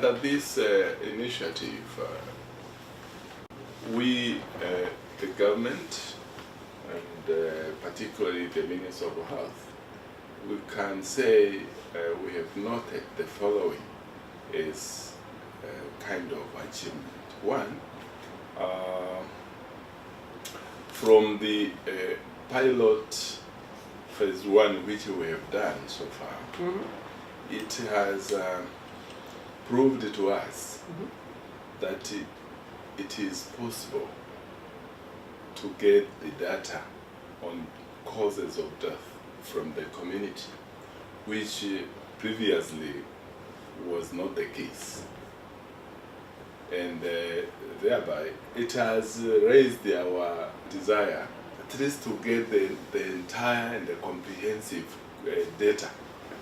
under this initiative, we, the government, and particularly the Ministry of Health, we can say we have noted the following as kind of achievement. One, from the pilot phase 1 which we have done so far, it has proved to us that it is possible to get the data on causes of death from the community, which previously was not the case. And thereby it has raised our desire at least to get the entire and the comprehensive data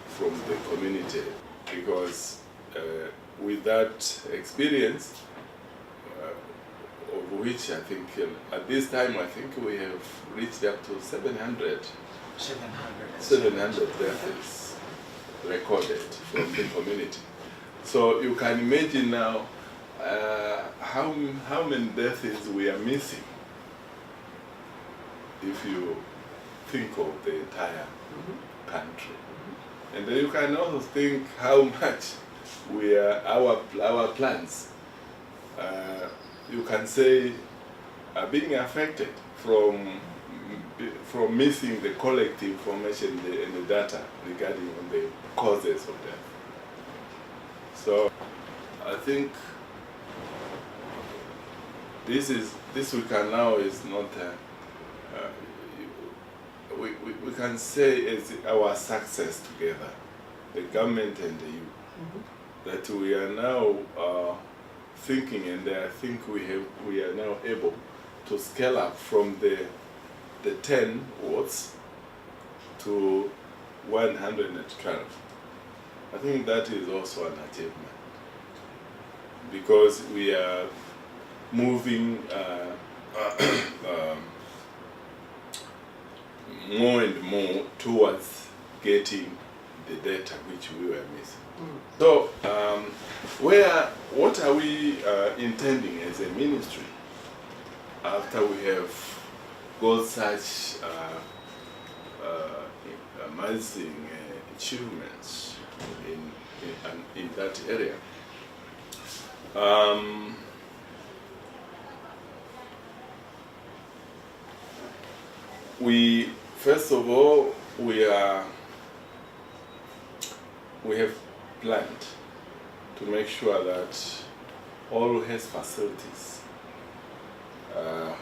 from the community, because with that experience, of which I think at this time I think we have reached up to 700 deaths recorded from the community. So you can imagine now how many deaths we are missing if you think of the entire country. And then you can also think how much we are, our plans, you can say, are being affected from missing the collective information and the data regarding the causes of death. So I think this we can now is not we can say is our success together, the government and the youth, that we are now thinking, and I think we are now able to scale up from the 10 wards to 112. I think that is also an achievement, because we are moving more and more towards getting the data which we were missing. So, what are we intending as a ministry after we have got such amazing achievements in that area? We first of all we have planned to make sure that all health facilities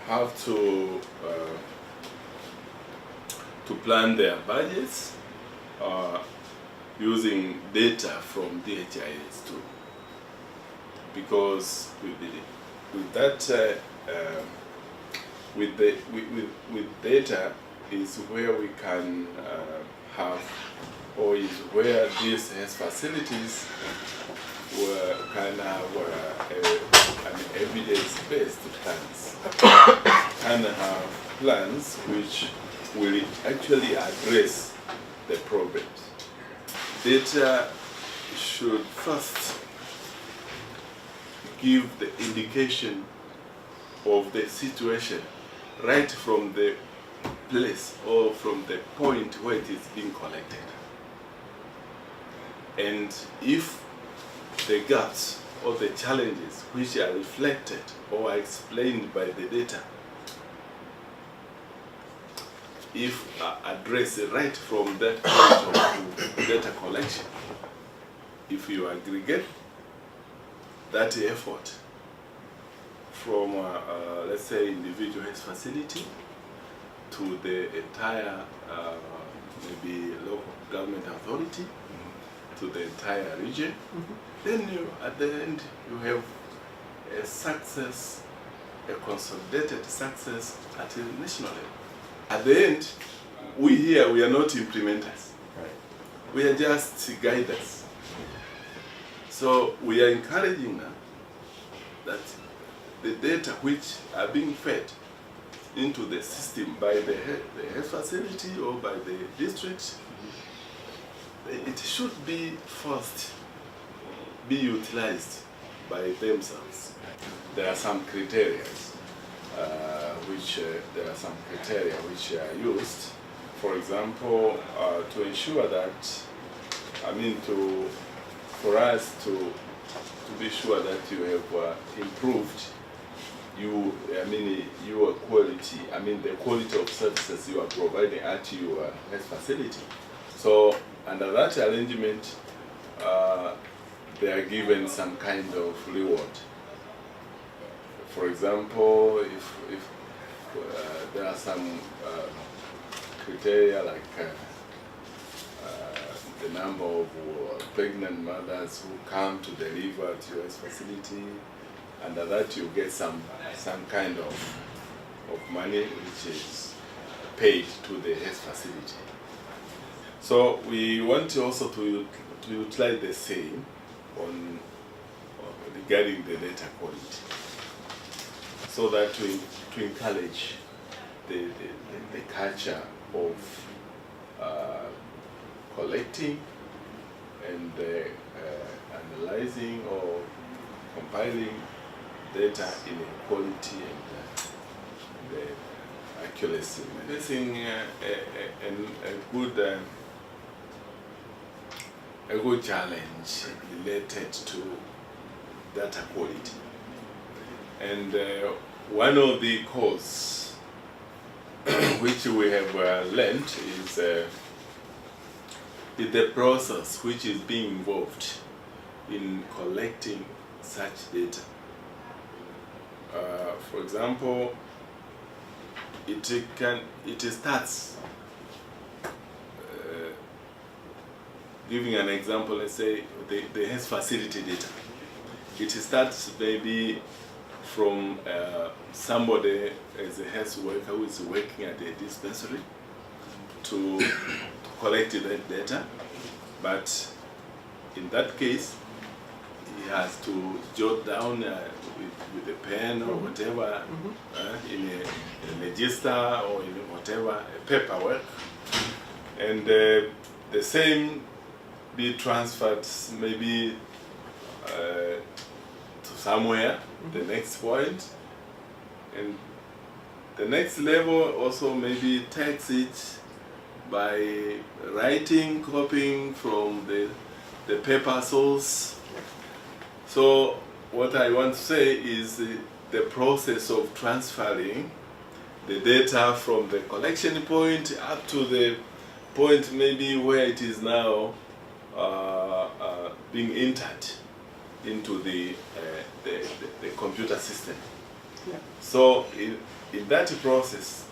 have to plan their budgets using data from DHIS too, because with that with data is where we can have, or is where these health facilities can have an evidence-based plans, and have plans which will actually address the problems. Data should first give the indication of the situation right from the place or from the point where it is being collected. And if the gaps or the challenges which are reflected or are explained by the data, if addressed right from that point of data collection, if you aggregate that effort from, let's say, individual health facility to the entire, maybe local government authority, to the entire region, then at the end you have a success, a consolidated success at a national level. At the end, we here, we are not implementers. Right. We are just guiders. So we are encouraging now that the data which are being fed into the system by the health facility or by the district, it should be first be utilized by themselves. There are some criteria which are used. For example, to ensure that, for us to be sure that you have improved your quality, the quality of services you are providing at your health facility. So under that arrangement, they are given some kind of reward. For example, if there are some criteria like the number of pregnant mothers who come to deliver at your facility, under that you get some kind of money which is paid to the health facility. So we want also to utilize the same on regarding the data quality, so that to encourage the culture of collecting and analyzing or compiling data in a quality and the accuracy. Facing a good challenge related to data quality. And one of the causes which we have learned is the process which is being involved in collecting such data. For example, it starts, giving an example, let's say the health facility data. It starts maybe from somebody as a health worker who is working at a dispensary to collect that data, but in that case he has to jot down with a pen or whatever in a register or in whatever paperwork, and the same be transferred maybe to somewhere, the next point, and the next level also maybe takes it by writing, copying from the paper source. So what I want to say is the process of transferring the data from the collection point up to the point maybe where it is now being entered into the computer system. Yeah. So in that process,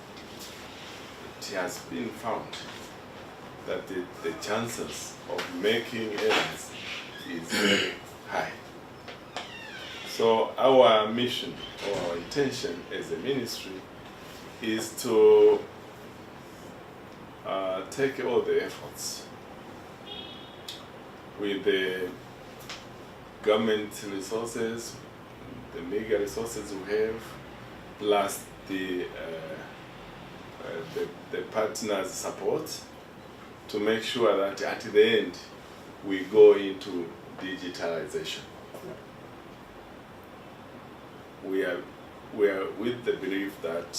it has been found that the chances of making errors is very high. So our mission or our intention as a ministry is to take all the efforts with the government resources, the meager resources we have, plus the partners' support, to make sure that at the end we go into digitalization. We are with the belief that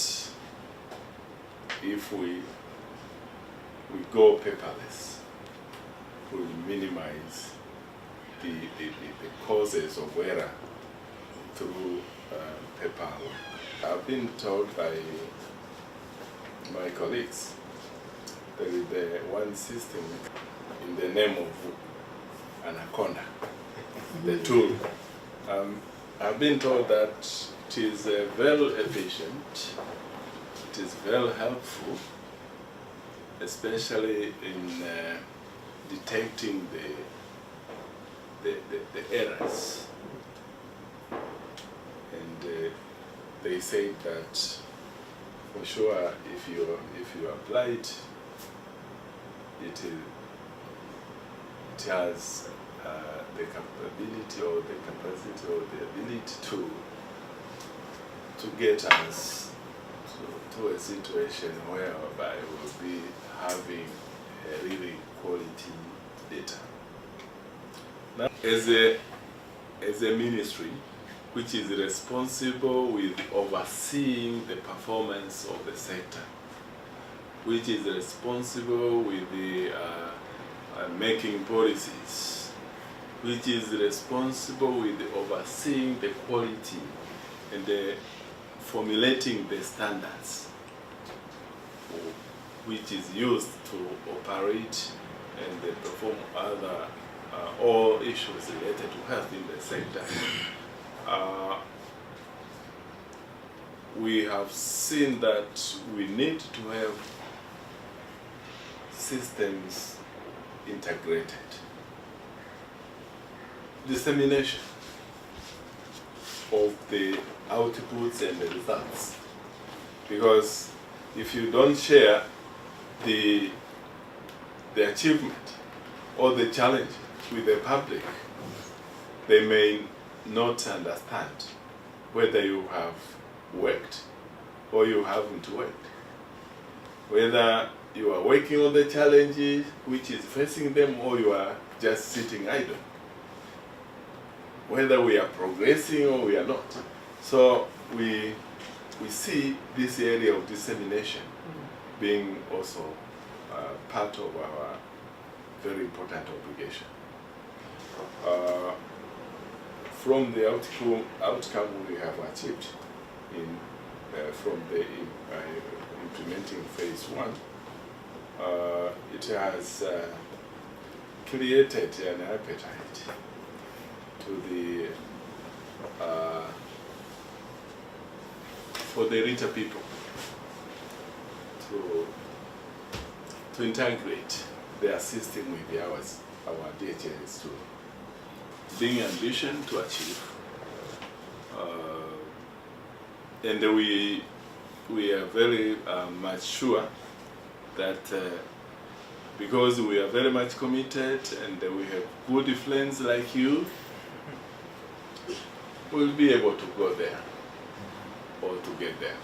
if we go paperless, we will minimize the causes of error through paperwork. I've been told by my colleagues there is the one system in the name of ANACONDA, the tool. I've been told that it is very efficient, it is very helpful, especially in detecting the errors. And they say that for sure if you apply it, it has the capability or the capacity or the ability to get us to a situation whereby we'll be having a really quality data. Now, as a as a ministry which is responsible with overseeing the performance of the sector, which is responsible with the making policies, which is responsible with overseeing the quality and the formulating the standards which is used to operate and perform other all issues related to health in the sector. We have seen that we need to have systems integrated, dissemination of the outputs and the results, because if you don't share the achievement or the challenge with the public, they may not understand whether you have worked or you haven't worked, whether you are working on the challenges which is facing them or you are just sitting idle, whether we are progressing or we are not. So we see this area of dissemination being also part of our very important obligation. From the outcome we have achieved from the implementing phase 1, it has created an appetite to the for the richer people to integrate their system with ours, our DHS, to bring ambition to achieve. And we are very much sure that because we are very much committed and we have good friends like you, we'll be able to go there or to get there.